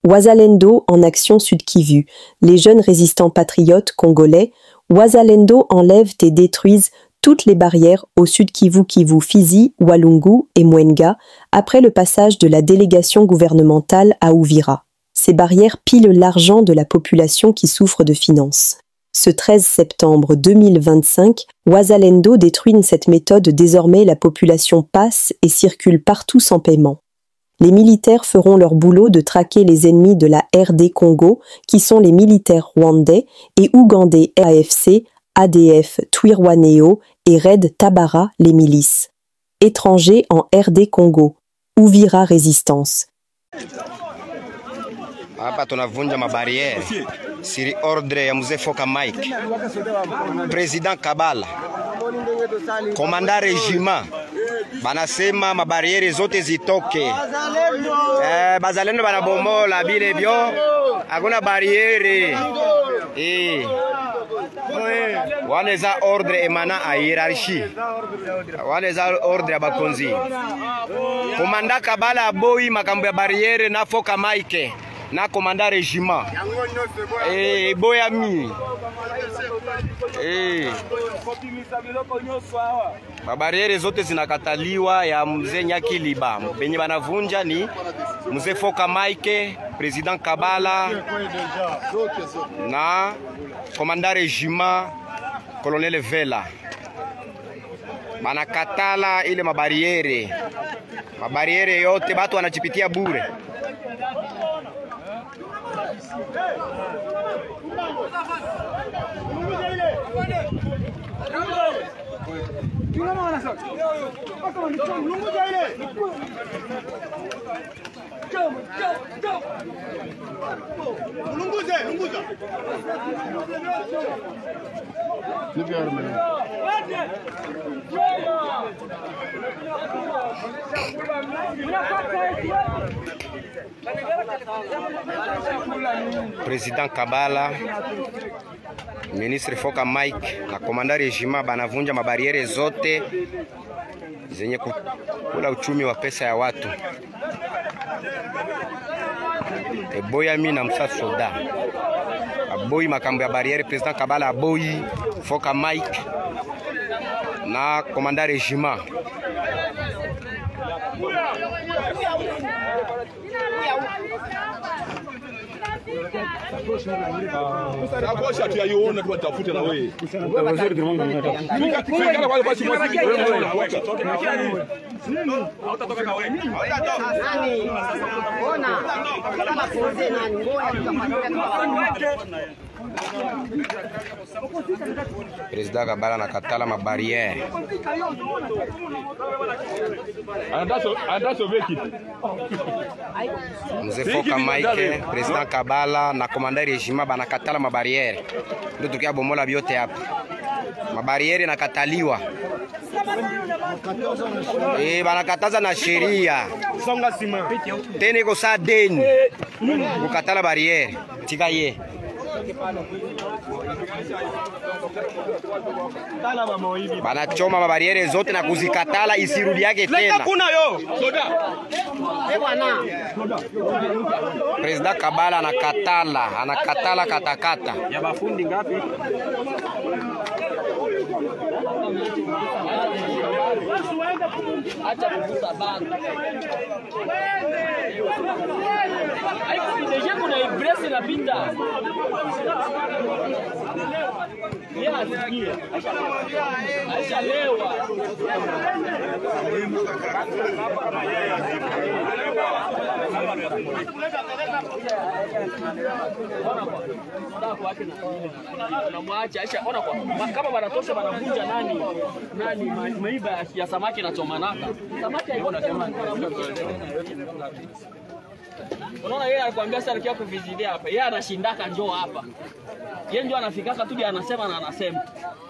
Wazalendo en action Sud Kivu. Les jeunes résistants patriotes congolais, Wazalendo enlèvent et détruisent toutes les barrières au Sud Kivu, Fizi, Walungu et Mwenga après le passage de la délégation gouvernementale à Uvira. Ces barrières pillent l'argent de la population qui souffre de finances. Ce 13 septembre 2025, Wazalendo détruit cette méthode. Désormais, la population passe et circule partout sans paiement. Les militaires feront leur boulot de traquer les ennemis de la RD Congo, qui sont les militaires rwandais et ougandais AFC, ADF, Twirwaneho et Red Tabara, les milices. Étrangers en RD Congo. Uvira Résistance. Hapa tunavunja mabariere siri ordre ya Mzee Foka Mike, President Kabala, Komanda Regiment, banasema mabariere zote zitoke. Bazalendo banabomola bile byo, hakuna bariere. Waneza ordre emana a hierarchie. Waneza ordre ya bakonzi. Komanda Kabala boyi makambo ya bariere na Foka Mike. Na Komanda Regiment boyami mabariere zote zinakataliwa ya Mzee Nyakiliba. Benye banavunja ni Mzee Foka Mike, President Kabala na Komanda Regiment Colonel Vela. Banakatala ile mabariere yote batu wanachipitia bure. President Kabala, Ministre Foka Mike na Komanda Regiment banavunja mabariere zote zenye kula uchumi wa pesa ya watu. Boyami na Msa Soda aboyi makambo ya bariere. President Kabala aboyi Foka Mike na Komanda Regiment. Sakoshi tuyaiona tu atafute na wewe. President Kabala na katala mabariere. Mzee Foka Mike, President Kabala na Komanda Regiment banakatala mabariere. Ndio tukia bomola biote hapa. Mabariere nakataliwa. Banakataza na sheria. Songa sima. Tene ko sa deni. Kukatala bariere. Tika ye. Banachoma mabariere zote na kuzikatala isirudi yake tena. President Kabala anakatala katakata. Ya bafundi ngapi? Acha kuvuta bando. Deja kuna ibresi na pinda. Acha lewa. Unamwacha aisha ona kwa kama wanatosha wanavunja nani maiba ya samaki na chomanaka. Samaki haina jamani. Unaona yeye alikwambia sasa alikia kuvizidia hapa. Yeye anashindaka njoo hapa. Yeye ndio anafikaka tu anasema na anasema.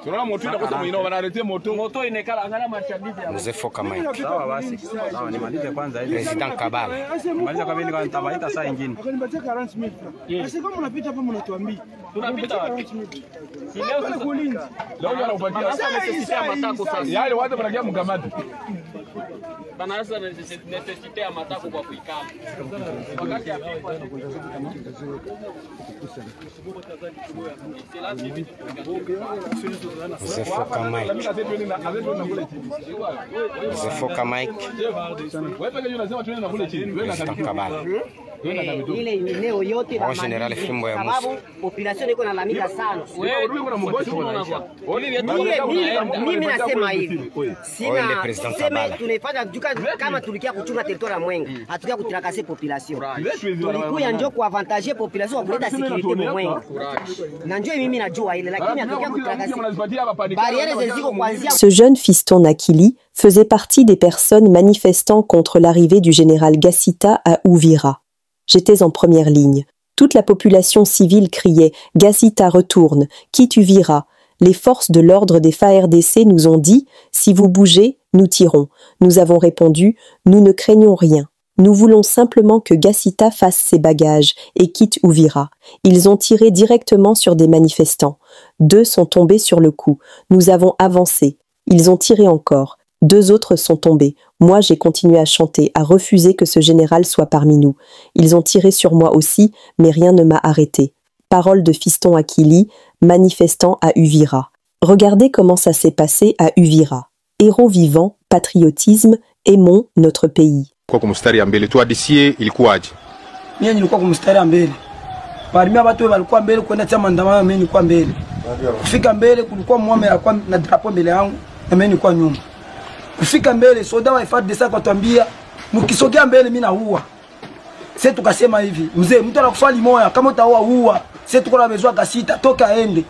Tunaona moto itakosa mwino wanaletea moto inekala angalia mashabiki hapa. Mzee Foka Mike. Sawa basi. Sawa nimalize kwanza hivi. President Kabala. Maliza kwa vile kwa nitabaita saa nyingine. Akanipatia 40,000. Sasa kama unapita hapa mnatuambia. Tunapita wapi? Si leo sasa kulinzi. Leo anakupatia. Sasa amesisikia matako sasa. Yale watu wanakia mkamati. banaweza necessite ya matako kwa kuikala. Wakati ya pipa Zefoka Mike. Ile eneo yote la General Fimbo ya Musa. Population iko nalalamika sana. Mimi nasema hivi. Sema tunafanya kama tulikia kuchunga territoire Mwenga, hatukia kutirakase population. Tulikuya njoo kuavantage population wa kuleta sécurité Mwenga. Na njoo mimi najua ile lakini hatukia kutirakase. Barrières ziko kuanzia. Ce jeune fiston Nakili faisait partie des personnes manifestant contre l'arrivée du général Gassita à Uvira. J'étais en première ligne. Toute la population civile criait « Gassita retourne, quitte Uvira ». Les forces de l'ordre des FARDC nous ont dit « Si vous bougez, nous tirons ». Nous avons répondu « Nous ne craignons rien. Nous voulons simplement que Gassita fasse ses bagages et quitte Uvira ». Ils ont tiré directement sur des manifestants. 2 sont tombés sur le coup. Nous avons avancé. Ils ont tiré encore. 2 autres sont tombés. Moi, j'ai continué à chanter, à refuser que ce général soit parmi nous. Ils ont tiré sur moi aussi, mais rien ne m'a arrêté. Parole de fiston Akili, manifestant à Uvira. Regardez comment ça s'est passé à Uvira. Héros vivants, patriotisme, aimons notre pays. Kwa kumstari ya mbele tuhadisie ilikuwaje? Mimi nilikuwa kumstari ya mbele. Parimia watu walikuwa mbele kwenda chama maandamano, mimi nilikuwa mbele. Kufika mbele kulikuwa muame alikuwa na drapo mbele yangu na mimi nilikuwa nyuma. Kufika mbele soda wa FARDC kwa tuambia mkisogea mbele mimi naua. Sasa tukasema hivi, mzee mtu anakufali moya kama utaua uua. Sasa tuko na besoin Gassita toka aende.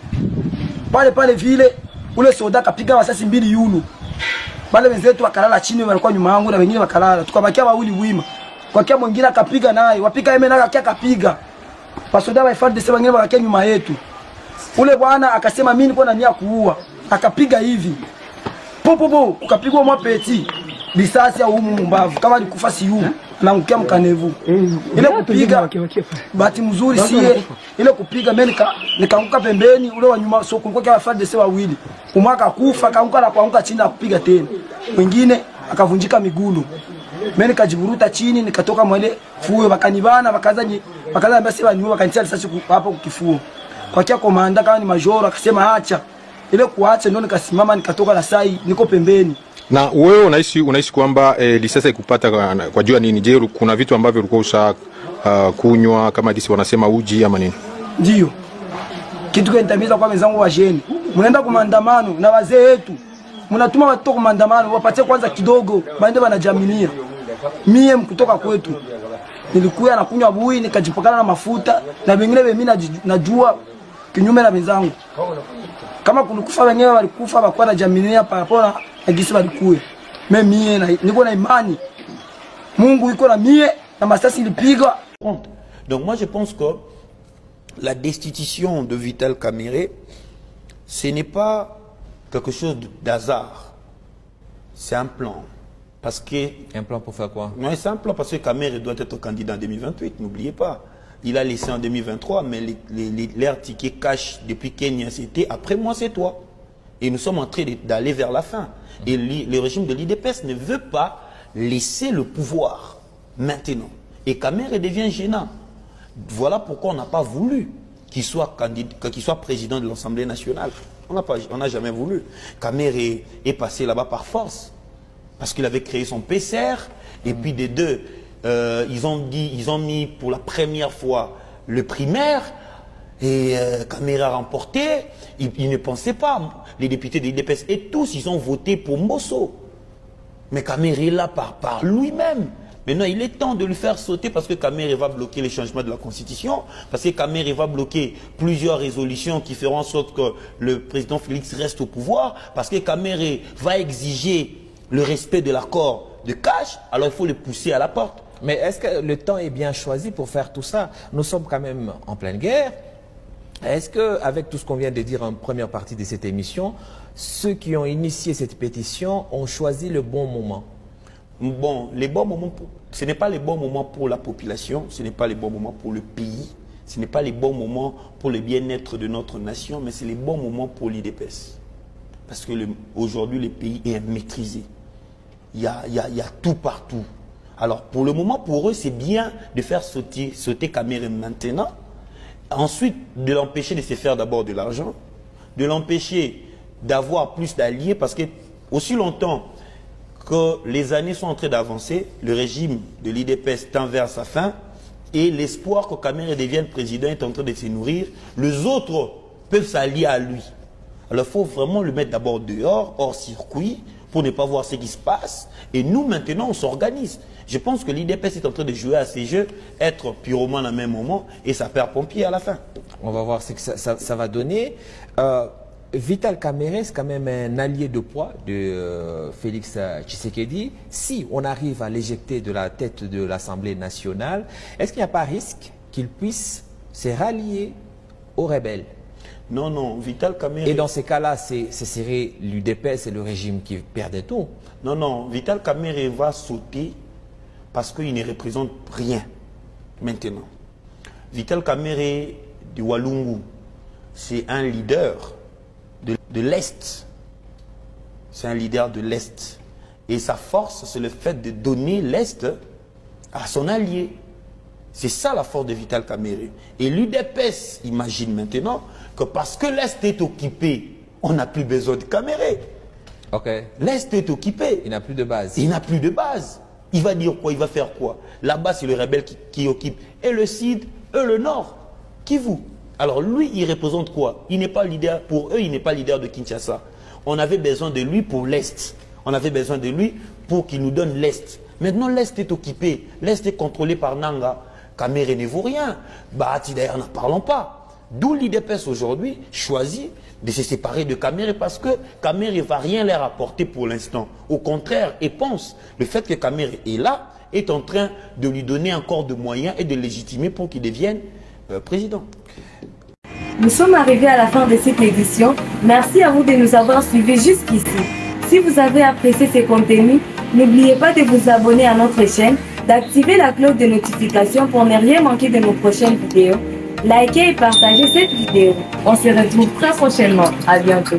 Pale vile ule soda kapiga wasasi 2 yulu. Wale wenzetu wakalala chini walikuwa nyuma yangu na wengine wakalala. Tukabakia wawili wima. Kwa kia mwingine akapiga naye, wapika yeye na akapiga. Pasoda wa FARDC wengine wakakia nyuma yetu. Ule bwana akasema mimi niko na nia kuua. Akapiga hivi. Popo ukapigwa mwapeti. Risasi ya umu mbavu kama alikufa si yu anaangukia mkanevu. Ile kupiga bahati mzuri sie ile kupiga mimi nikaanguka pembeni ule wa nyuma soko kulikuwa kwa FARDC wawili. Umaka kufa kaanguka na kuanguka chini na kupiga tena. Mwingine akavunjika miguu. Mimi nikajiburuta chini nikatoka mwele fuo bakanibana bakaza mbasi banyua bakanitia risasi hapo kukifuo. Kwa kia komanda kama ni majoro akasema acha. Ile kuacha ndio nikasimama nikatoka la sai niko pembeni. Na wewe unaishi kwamba lisasa ikupata kwa jua nini? Je, kuna vitu ambavyo ulikuwa usha kunywa kama disi wanasema uji ama nini? Ndio. Kitu kinatamiza kwa wenzangu wa jeni. Mnaenda kwa maandamano na wazee wetu. Mnatuma watoto kwa maandamano wapatie kwanza kidogo baende wanajamilia. Mie kutoka kwetu nilikuwa nakunywa bui nikajipakana na mafuta na wengine mimi najua kinyume na wenzangu. Kama kulikufa wenyewe walikufa bakwa na jamilia parapona na gisi walikuwe. Mimi niko na imani. Mungu yuko na mie na masasi ilipigwa. Donc moi je pense que la destitution de Vital Kamerhe, ce n'est pas quelque chose d'hasard. C'est un plan. Parce que... Un plan pour faire quoi? Non, c'est un plan parce que Kamerhe doit être candidat en 2028, n'oubliez pas. Il a laissé en 2023, mais l'air ticket cash depuis Kenya, c'était après moi, c'est toi. Et nous sommes en train d'aller vers la fin. Et le régime de l'IDPS ne veut pas laisser le pouvoir maintenant. Et Kamerhe devient gênant. Voilà pourquoi on n'a pas voulu qu'il soit président de l'Assemblée nationale. On n'a jamais voulu. Kamerhe est passé là-bas par force. Parce qu'il avait créé son PCR. Et puis des deux... ils ont mis pour la première fois le primaire et Kamerhe a remporté. Ils ne pensaient pas, les députés de l'IDPS et tous, ils ont voté pour Mosso. Mais Kamerhe est là par lui-même. Maintenant, il est temps de le faire sauter parce que Kamerhe va bloquer les changements de la Constitution, parce que Kamerhe va bloquer plusieurs résolutions qui feront en sorte que le président Félix reste au pouvoir, parce que Kamerhe va exiger le respect de l'accord de Cash, alors il faut le pousser à la porte. Mais est-ce que le temps est bien choisi pour faire tout ça? Nous sommes quand même en pleine guerre. Est-ce qu'avec tout ce qu'on vient de dire en première partie de cette émission, ceux qui ont initié cette pétition ont choisi le bon moment? Bon, les bons moments, ce n'est pas les bons moments pour la population, ce n'est pas les bons moments pour le pays, ce n'est pas les bons moments pour le bien-être de notre nation, mais c'est les bons moments pour l'IDPS. Parce que aujourd'hui, le pays est maîtrisé. il y a tout partout. Alors, pour le moment, pour eux, c'est bien de faire sauter Kamere maintenant. Ensuite, de l'empêcher de se faire d'abord de l'argent, de l'empêcher d'avoir plus d'alliés, parce que aussi longtemps que les années sont en train d'avancer, le régime de l'IDPS tend vers sa fin, et l'espoir que Kamere devienne président est en train de se nourrir. Les autres peuvent s'allier à lui. Alors, il faut vraiment le mettre d'abord dehors, hors circuit, pour ne pas voir ce qui se passe. Et nous, maintenant, on s'organise. Je pense que l'IDPS est en train de jouer à ces jeux, être pyromane à même moment, et ça perd pompier à la fin. On va voir ce que ça va donner. Vital Kamere, c'est quand même un allié de poids de Félix Tshisekedi. Si on arrive à l'éjecter de la tête de l'Assemblée nationale, est-ce qu'il n'y a pas risque qu'il puisse se rallier aux rebelles? Non, non, Vital Kamere... Et dans ces cas-là, ce serait l'UDPS et le régime qui perdaient tout. Non, non, Vital Kamere va sauter parce qu'il ne représente rien maintenant. Vital Kamere de Walungu, c'est un leader de l'Est. C'est un leader de l'Est. Et sa force, c'est le fait de donner l'Est à son allié. C'est ça la force de Vital Kamere. Et l'UDPS imagine maintenant que parce que l'Est est occupé, on n'a plus besoin de Kamere. Okay. L'Est est occupé. Il n'a plus de base. Il n'a plus de base. Il va dire quoi? Il va faire quoi? Là-bas, c'est le rebelle qui occupe. Et le Sud, eux, le Nord. Kivu. Alors lui, il représente quoi? Il n'est pas leader, pour eux, il n'est pas leader de Kinshasa. On avait besoin de lui pour l'Est. On avait besoin de lui pour qu'il nous donne l'Est. Maintenant, l'Est est occupé. L'Est est contrôlé par Nanga. Kamere ne vaut rien. Bahati d'ailleurs, n'en parlons pas. D'où l'IDPS aujourd'hui choisit de se séparer de Kamere parce que Kamere ne va rien leur apporter pour l'instant. Au contraire, et pense, le fait que Kamere est là est en train de lui donner encore de moyens et de légitimer pour qu'il devienne président. Nous sommes arrivés à la fin de cette édition. Merci à vous de nous avoir suivis jusqu'ici. Si vous avez apprécié ces contenus, n'oubliez pas de vous abonner à notre chaîne, d'activer la cloche de notification pour ne rien manquer de nos prochaines vidéos. Likez et partagez cette vidéo. On se retrouve très prochainement. À bientôt.